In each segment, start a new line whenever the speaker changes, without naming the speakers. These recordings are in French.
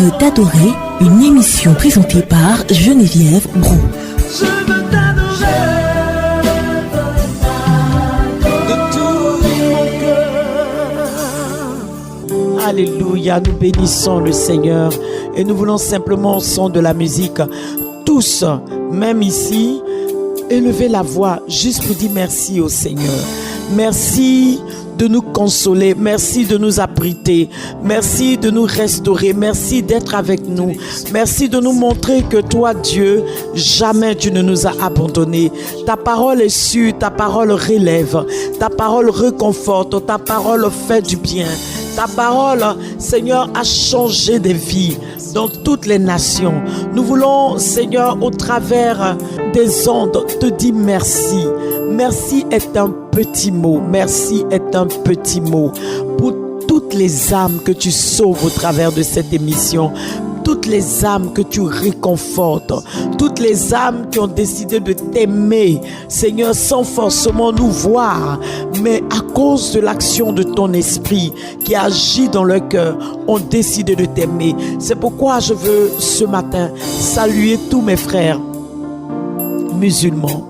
veux t'adorer, une émission présentée par Geneviève Brault.
Je veux t'adorer de tout mon cœur. Alléluia, nous bénissons le Seigneur et nous voulons simplement au son de la musique, tous, même ici, élever la voix juste pour dire merci au Seigneur. Merci de nous consoler, merci de nous abriter, merci de nous restaurer, merci d'être avec nous, merci de nous montrer que toi, Dieu, jamais tu ne nous as abandonnés. Ta parole est sûre, ta parole relève, ta parole réconforte, ta parole fait du bien. Ta parole, Seigneur, a changé des vies dans toutes les nations. Nous voulons, Seigneur, au travers des ondes, te dire merci. Merci est un petit mot. Merci est un petit mot. Pour toutes les âmes que tu sauves au travers de cette émission, toutes les âmes que tu réconfortes, toutes les âmes qui ont décidé de t'aimer, Seigneur, sans forcément nous voir, mais à cause de l'action de ton esprit qui agit dans leur cœur, ont décidé de t'aimer. C'est pourquoi je veux ce matin saluer tous mes frères musulmans,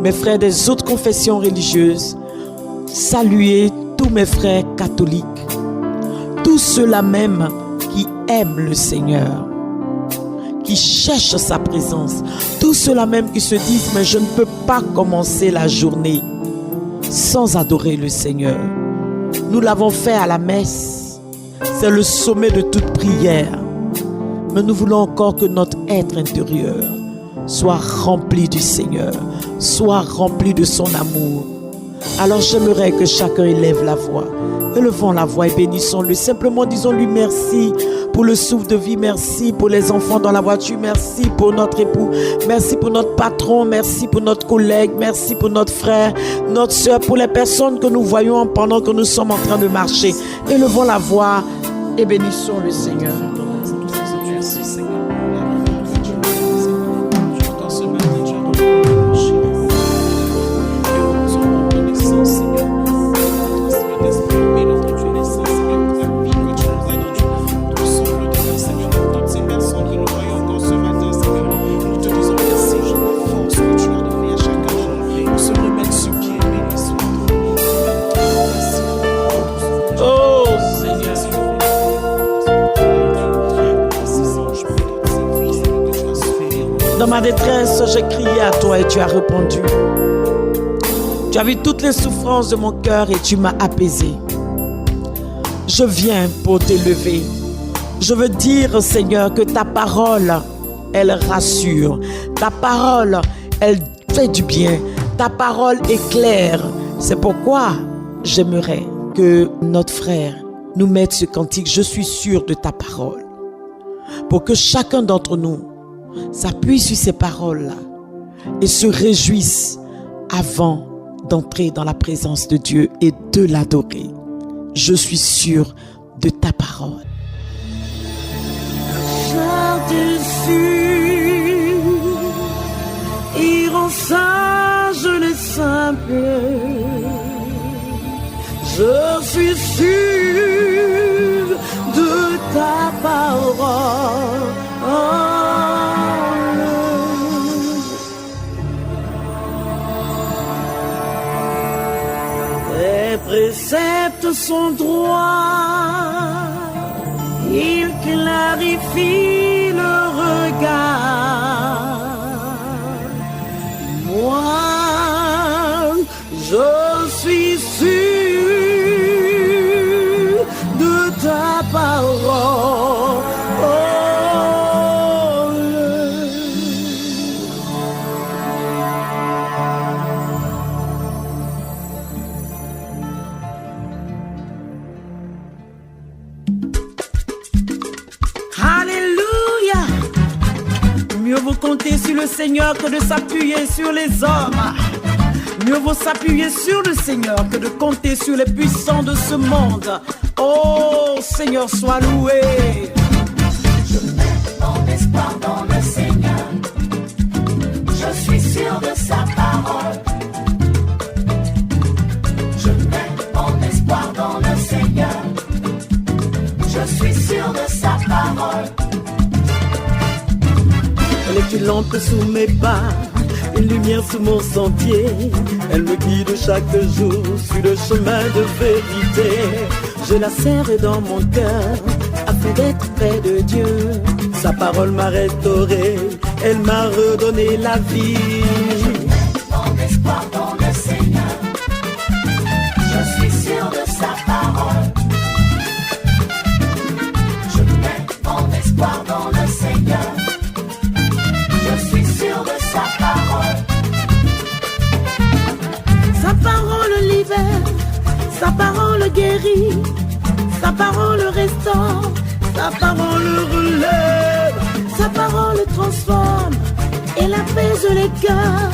mes frères des autres confessions religieuses, saluer tous mes frères catholiques, tous ceux-là même qui aiment le Seigneur, qui cherchent sa présence, tous ceux-là même qui se disent mais je ne peux pas commencer la journée sans adorer le Seigneur. Nous l'avons fait à la messe, c'est le sommet de toute prière, mais nous voulons encore que notre être intérieur soit rempli du Seigneur, soit rempli de son amour. Alors j'aimerais que chacun élève la voix. Élevons la voix et bénissons-le. Simplement disons-lui merci pour le souffle de vie. Merci pour les enfants dans la voiture. Merci pour notre époux. Merci pour notre patron. Merci pour notre collègue. Merci pour notre frère, notre soeur, pour les personnes que nous voyons pendant que nous sommes en train de marcher. Élevons la voix et bénissons le Seigneur. Dans ma détresse, j'ai crié à toi et tu as répondu. Tu as vu toutes les souffrances de mon cœur et tu m'as apaisé. Je viens pour t'élever. Je veux dire, Seigneur, que ta parole, elle rassure. Ta parole, elle fait du bien. Ta parole est claire. C'est pourquoi j'aimerais que notre frère nous mette ce cantique. Je suis sûr de ta parole. Pour que chacun d'entre nous s'appuie sur ces paroles-là et se réjouisse avant d'entrer dans la présence de Dieu et de l'adorer. Je suis sûr de ta parole. Dessus, il rend sage les simples. Je suis sûr de ta parole. Tes préceptes sont droits, ils clarifient le regard. Moi, je suis sûr de ta parole. Mieux vaut compter sur le Seigneur que de s'appuyer sur les hommes. Mieux vaut s'appuyer sur le Seigneur que de compter sur les puissants de ce monde. Oh Seigneur, sois loué.
Je mets mon espoir dans le Seigneur. Je suis sûr de sa parole. Je mets mon espoir dans le Seigneur. Je suis sûr de sa parole.
lampe sous mes pas, une lumière sous mon sentier. Elle me guide chaque jour sur le chemin de vérité. Je la serre dans mon cœur afin d'être près de Dieu. Sa parole m'a restauré, elle m'a redonné la vie.
Mon espoir dans le Seigneur, je suis sûr de sa parole. Je mets mon espoir dans le Seigneur, je suis sûr de sa parole.
Sa parole libère, sa parole guérit, sa parole restaure, sa parole relève, sa parole transforme, elle apaise les cœurs,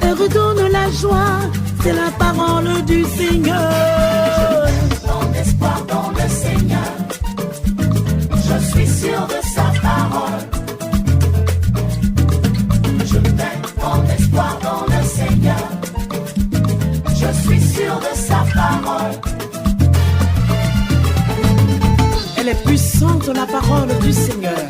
elle redonne la joie, c'est la parole du Seigneur.
Mon espoir dans le Seigneur, je suis sûr de sa parole. Je mets mon espoir dans le Seigneur, je suis sûr de sa parole.
Elle est puissante, la parole du Seigneur.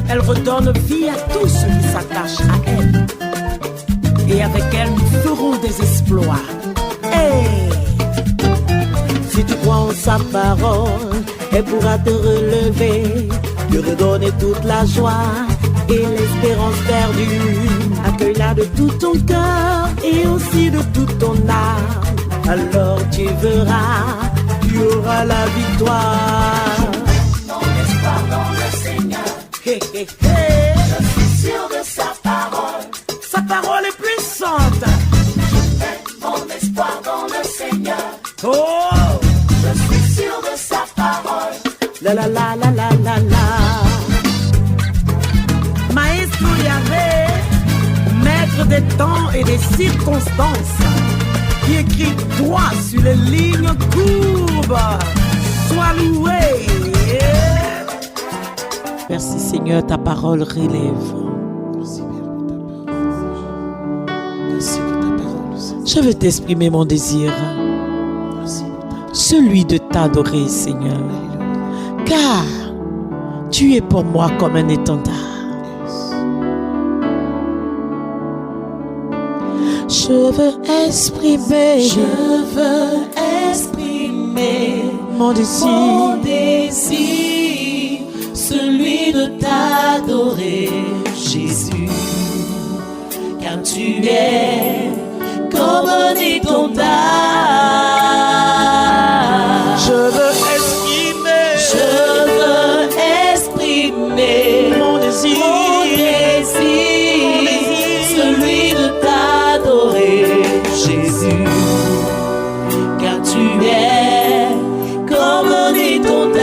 Elle redonne vie à tous ceux qui s'attachent à elle. Et avec elle, nous ferons des exploits. Hey! Si tu crois en sa parole, elle pourra te relever, te redonner toute la joie et l'espérance perdue. Accueille-la de tout ton cœur et aussi de toute ton âme. Alors tu verras, tu auras la victoire.
Mon espoir dans le Seigneur,
Hey, hey, hey.
je suis sûr de sa parole.
Sa parole est puissante.
Je mets mon espoir dans le Seigneur,
Oh,
je suis sûr de sa parole.
la la la la la la la. Maestro Yahvé, maître des temps et des circonstances, qui écrit droit sur les lignes courbes. Sois loué. Merci Seigneur, ta parole relève. Je veux t'exprimer mon désir, celui de t'adorer Seigneur, car tu es pour moi comme un étendard. Je veux exprimer mon désir,
celui de t'adorer, Jésus, car tu es comme un étendard.
je veux exprimer
mon
mon désir,
celui de t'adorer, Jésus, car tu es comme un étendard.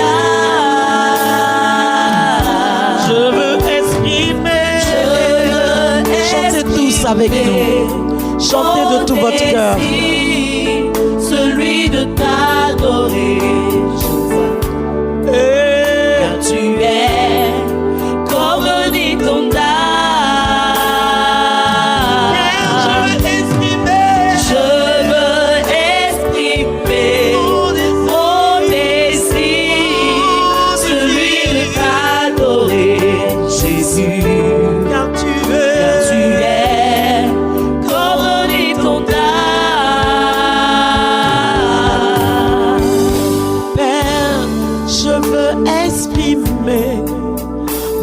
je veux exprimer. Chantez tous avec nous, chantez de tout votre cœur.
Celui de t'adorer,
Hey.
car tu es comme un étendard.
Je veux exprimer
Je veux exprimer mon désir, celui de t'adorer, Jésus,
car tu
car tu
es.
es comme un étendard.
Père, je veux exprimer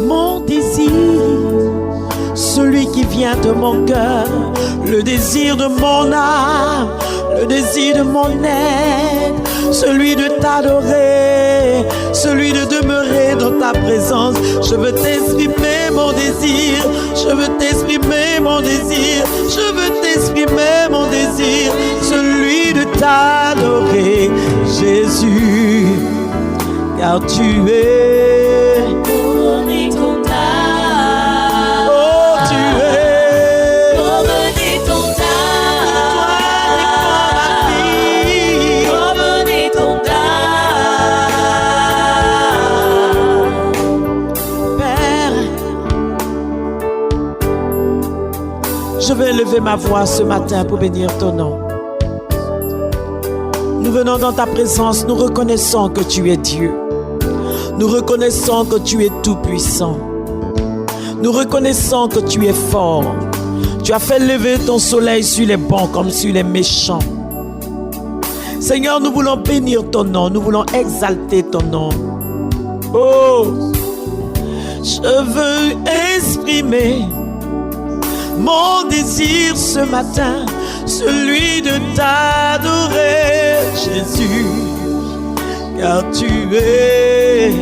mon désir, celui qui vient de mon cœur, le désir de mon âme, le désir de mon être, celui de t'adorer, celui de demeurer dans ta présence. Je veux t'exprimer mon désir, je veux t'exprimer mon désir, je veux t'exprimer mon désir, celui de t'adorer, Jésus, car tu es,
Comme un étendard.
oh tu es,
Comme un étendard. Comme un étendard.
Père, je vais lever ma voix ce matin pour bénir ton nom. Nous venons dans ta présence, nous reconnaissons que tu es Dieu.
Nous reconnaissons que tu es tout-puissant. Nous reconnaissons que tu es fort. Tu as fait lever ton soleil sur les bons comme sur les méchants. Seigneur, nous voulons bénir ton nom. Nous voulons exalter ton nom. Oh, je veux exprimer mon désir ce matin, celui de t'adorer, Jésus, car tu es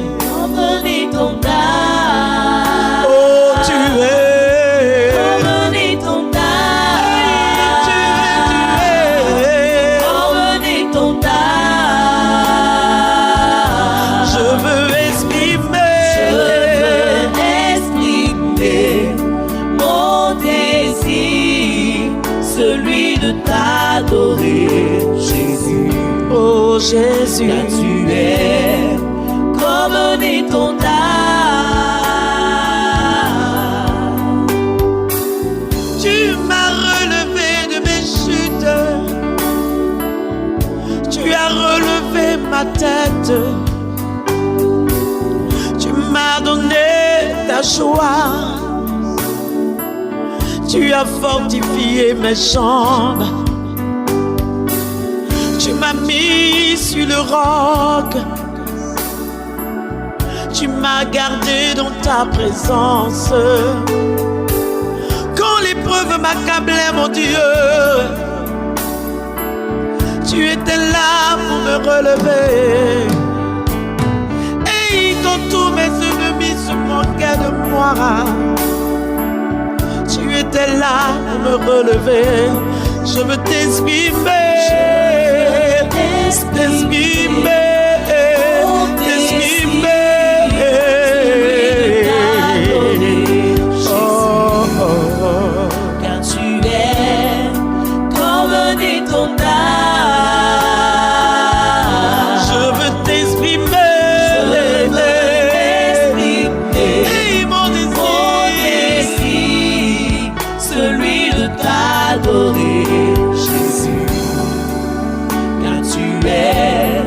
Emmener ton âme.
Oh, tu es
Emmener ton âme.
Tu es
Emmener ton âme.
Je veux exprimer
mon désir, celui de t'adorer, Jésus.
Oh, Jésus,
Car tu es comme né ton âme.
tu m'as relevé de mes chutes. Tu as relevé ma tête. Tu m'as donné ta joie. Tu as fortifié mes jambes. Tu m'as mis sur le roc. Tu m'as gardé dans ta présence. Quand l'épreuve m'accablait, mon Dieu, tu étais là pour me relever. Et quand tous mes ennemis se moquaient de moi, tu étais là pour me relever. Je veux t'exprimer, t'exprimer.
Car tu es comme né ton âme.
Je veux t'exprimer. Et mon
désir, celui de t'adorer, Jésus. Car tu es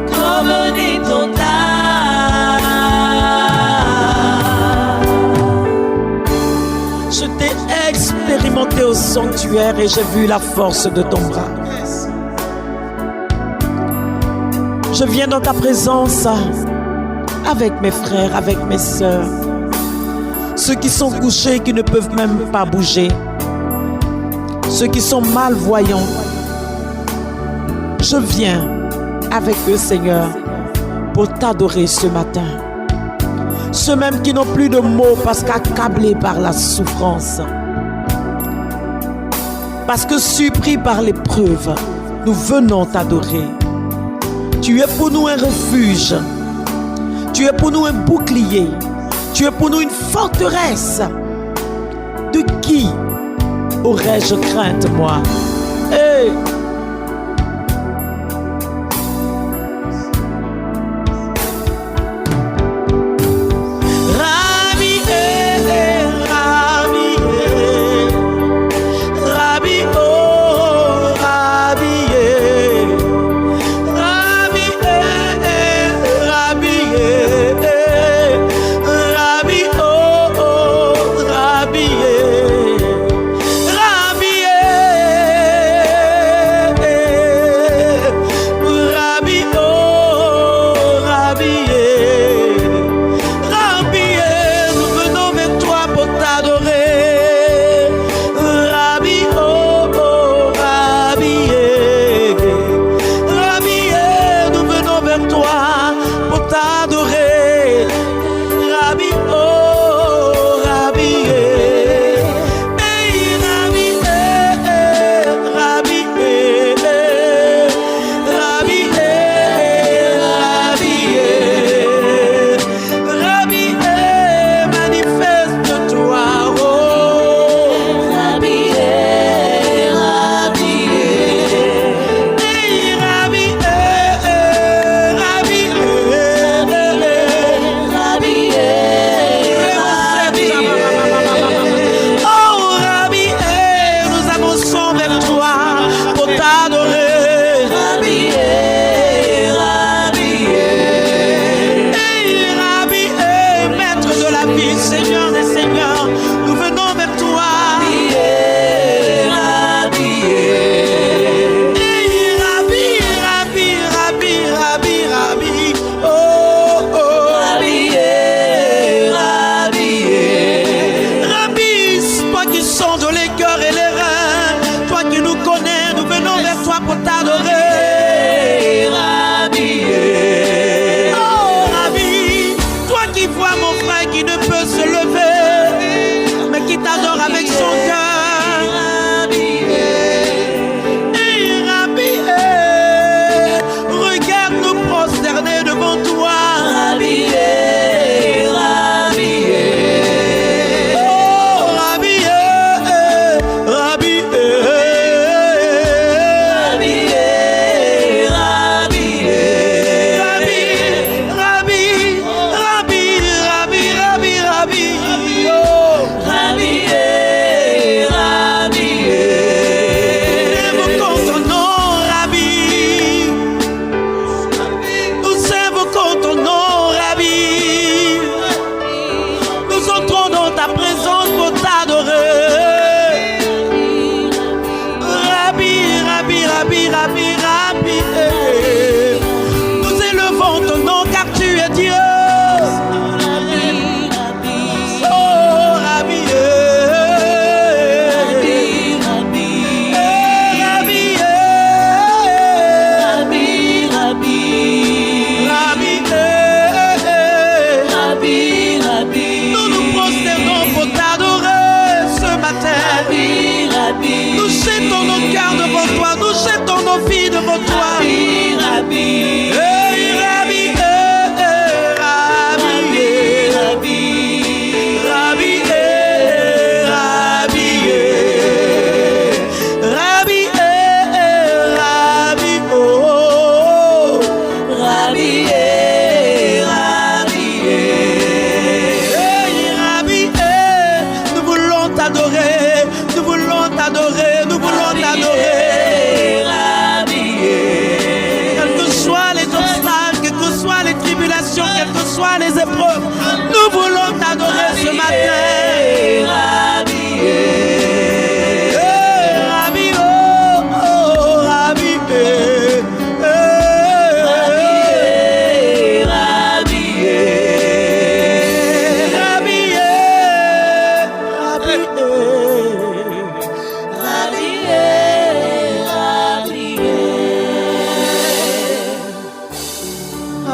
comme né ton âme.
Je t'ai expérimenté au sanctuaire et j'ai vu la force de ton bras. Je viens dans ta présence avec mes frères, avec mes sœurs, ceux qui sont couchés, qui ne peuvent même pas bouger, ceux qui sont malvoyants. Je viens avec eux, Seigneur, pour t'adorer ce matin. Ceux même qui n'ont plus de mots parce qu'accablés par la souffrance, parce que surpris par l'épreuve, nous venons t'adorer. Tu es pour nous un refuge. Tu es pour nous un bouclier. Tu es pour nous une forteresse. De qui aurais-je crainte, moi? Hey! Seigneur des Seigneurs, nous venons vers toi. Avec son cœur, regarde-nous prosterner devant toi. Nous voulons t'adorer ce matin.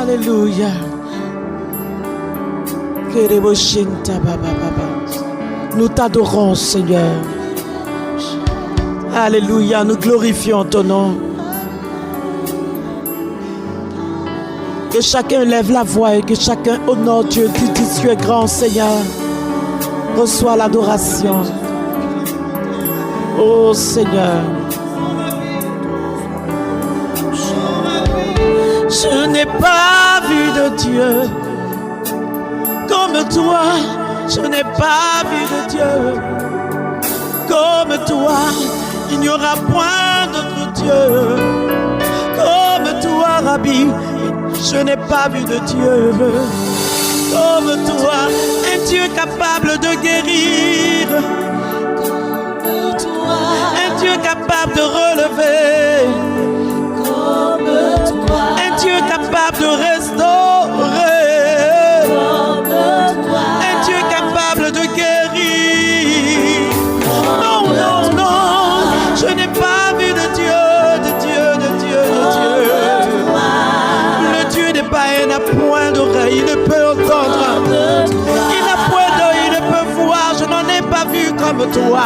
Alléluia. Nous t'adorons, Seigneur. Alléluia, nous glorifions ton nom. Que chacun lève la voix et que chacun honore Dieu. Tu dis tu es grand, Seigneur. Reçois l'adoration. Oh Seigneur. Je n'ai pas vu de Dieu comme toi, je n'ai pas vu de Dieu comme toi. Il n'y aura point d'autre Dieu comme toi, Rabbi. Je n'ai pas vu de Dieu comme toi. Un Dieu capable de guérir, un Dieu capable de relever, un Dieu capable de restaurer, un Dieu capable de guérir. Non, non, non, je n'ai pas vu de Dieu, de Dieu, de Dieu, de Dieu. Le Dieu n'est pas, il n'a point d'oreille, il ne peut entendre, il n'a point d'œil, il ne peut voir. Je n'en ai pas vu comme toi.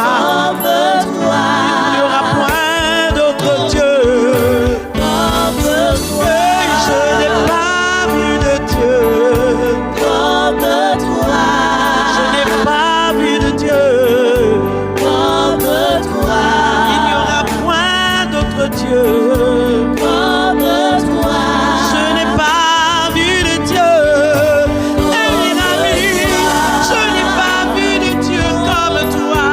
Il n'y aura point d'autre Dieu. Je n'ai pas vu de Dieu comme toi. Je n'ai pas vu de Dieu comme toi. Il n'y aura point d'autre Dieu comme toi. Je n'ai pas vu de Dieu. Je n'ai pas vu de Dieu comme toi.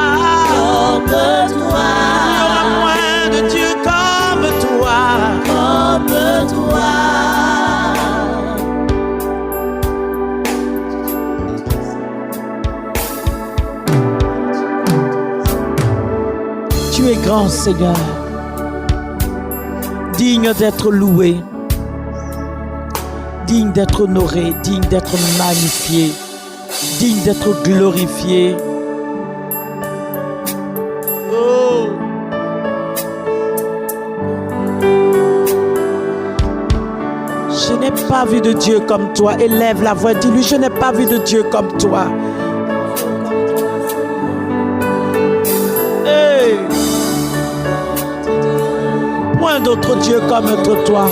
Tu es grand, Seigneur. Digne d'être loué. Digne d'être honoré. Digne d'être magnifié. Digne d'être glorifié. Oh. Je n'ai pas vu de Dieu comme toi. Élève la voix, dis-lui, je n'ai pas vu de Dieu comme toi. Hey. Point d'autre Dieu comme toi.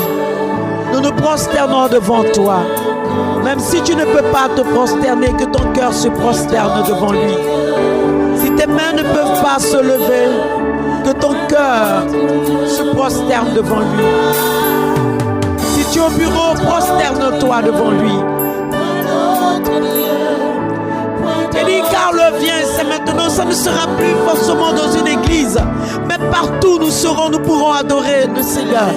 Nous nous prosternons devant toi. Même si tu ne peux pas te prosterner, que ton cœur se prosterne devant lui. Si tes mains ne peuvent pas se lever, que ton cœur se prosterne devant lui. Si tu es au bureau, prosterne-toi devant lui. Et dis, car le vient, c'est maintenant, ça ne sera plus forcément dans une église, mais partout nous pourrons adorer le Seigneur.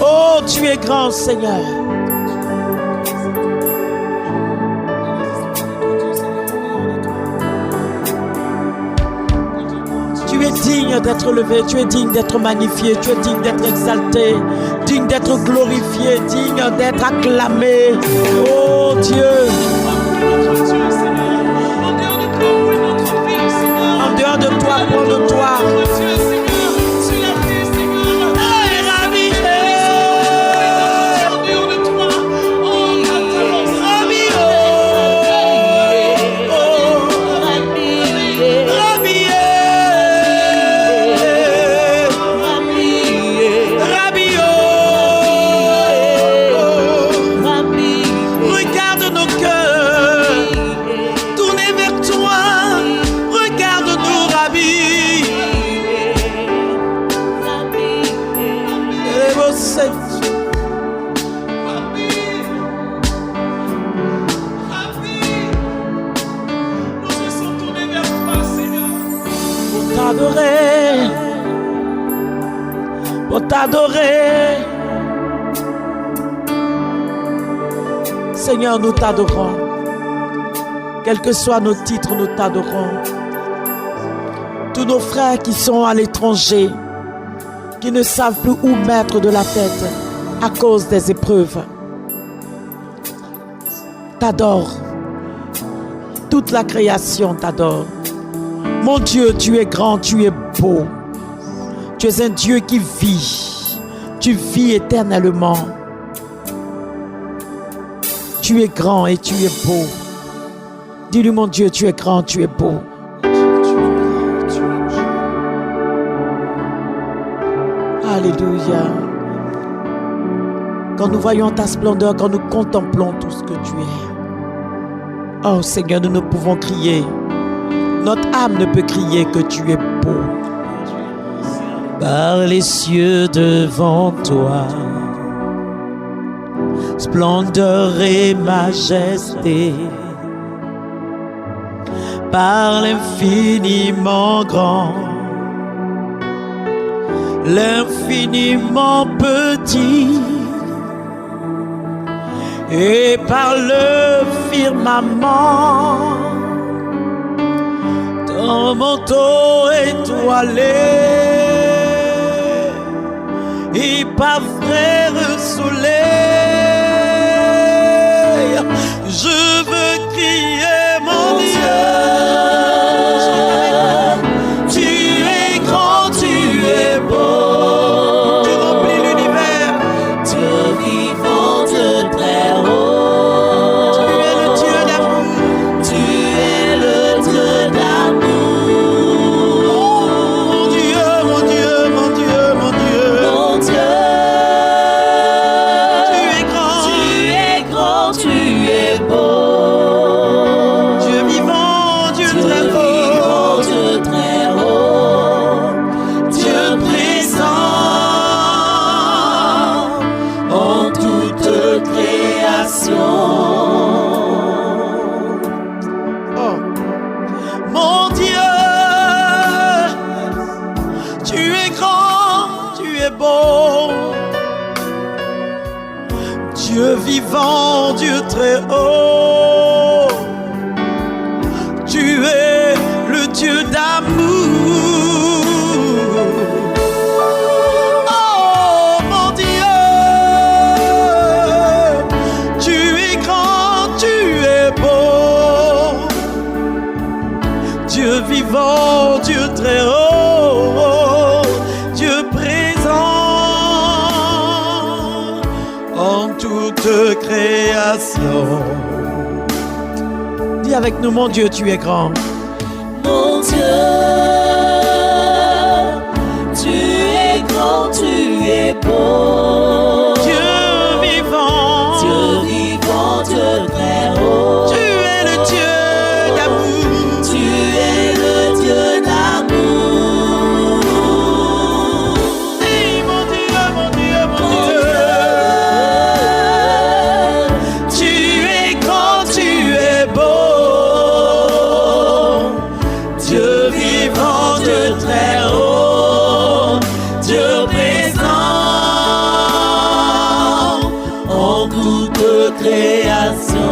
Oh, tu es grand, Seigneur. Tu es digne d'être levé, tu es digne d'être magnifié, tu es digne d'être exalté, digne d'être glorifié, digne d'être acclamé. Oh Dieu. En dehors de toi, pour de toi. Pour t'adorer, Seigneur, nous t'adorons. Quels que soient nos titres, nous t'adorons. Tous nos frères qui sont à l'étranger, qui ne savent plus où mettre de la tête à cause des épreuves, t'adore. Toute la création t'adore. Mon Dieu, tu es grand, tu es beau. Tu es un Dieu qui vit. Tu vis éternellement. Tu es grand et tu es beau. Dis-lui, mon Dieu, tu es grand, tu es beau. Alléluia. Quand nous voyons ta splendeur, quand nous contemplons tout ce que tu es. Oh Seigneur, nous ne pouvons crier. Notre âme ne peut crier que tu es beau. Par les cieux devant toi, splendeur et majesté, par l'infiniment grand, l'infiniment petit, et par le firmament, ton manteau étoilé, et par frère soleil, je veux crier mon Dieu. Tu es grand, tu es beau, tu remplis l'univers, Dieu vivant de très haut. Tu es le Dieu d'amour, tu es le Dieu d'amour. Mon Dieu, mon Dieu, mon Dieu, mon Dieu. Mon Dieu, tu es grand, tu es beau. Dieu vivant, Dieu très haut, Dieu très haut, Dieu présent en toute création. Oh, mon Dieu, tu es grand, tu es beau. Dieu vivant, Dieu très haut. toute création. Dis avec nous, mon Dieu, tu es grand.
Mon Dieu, tu es grand, tu es beau.
Dieu vivant,
Dieu très haut.
tu es le Dieu d'amour.
Tu es le Dieu d'amour.
Hey, mon Dieu, mon Dieu, mon Dieu. Tu es grand, tu es beau. Dieu vivant, Dieu très haut. Dieu présent en toute création.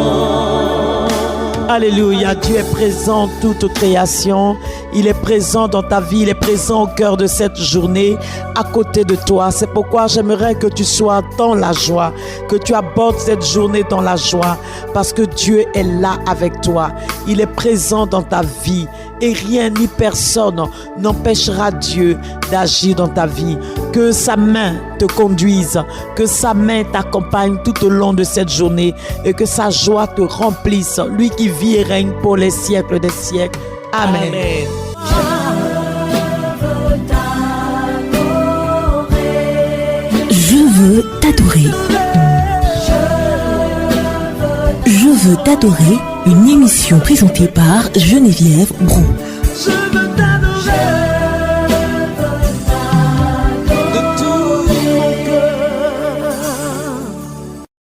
Alléluia, Dieu est présent en toute création. Il est présent dans ta vie, il est présent au cœur de cette journée, à côté de toi. C'est pourquoi j'aimerais que tu sois dans la joie, que tu abordes cette journée dans la joie, parce que Dieu est là avec toi. Il est présent dans ta vie et rien ni personne n'empêchera Dieu d'agir dans ta vie. Que sa main te conduise, que sa main t'accompagne tout au long de cette journée et que sa joie te remplisse. Lui qui vit et règne pour les siècles des siècles. Amen. Amen.
Je veux t'adorer. Je veux t'adorer, une émission présentée par Geneviève Brou.
Je veux t'adorer.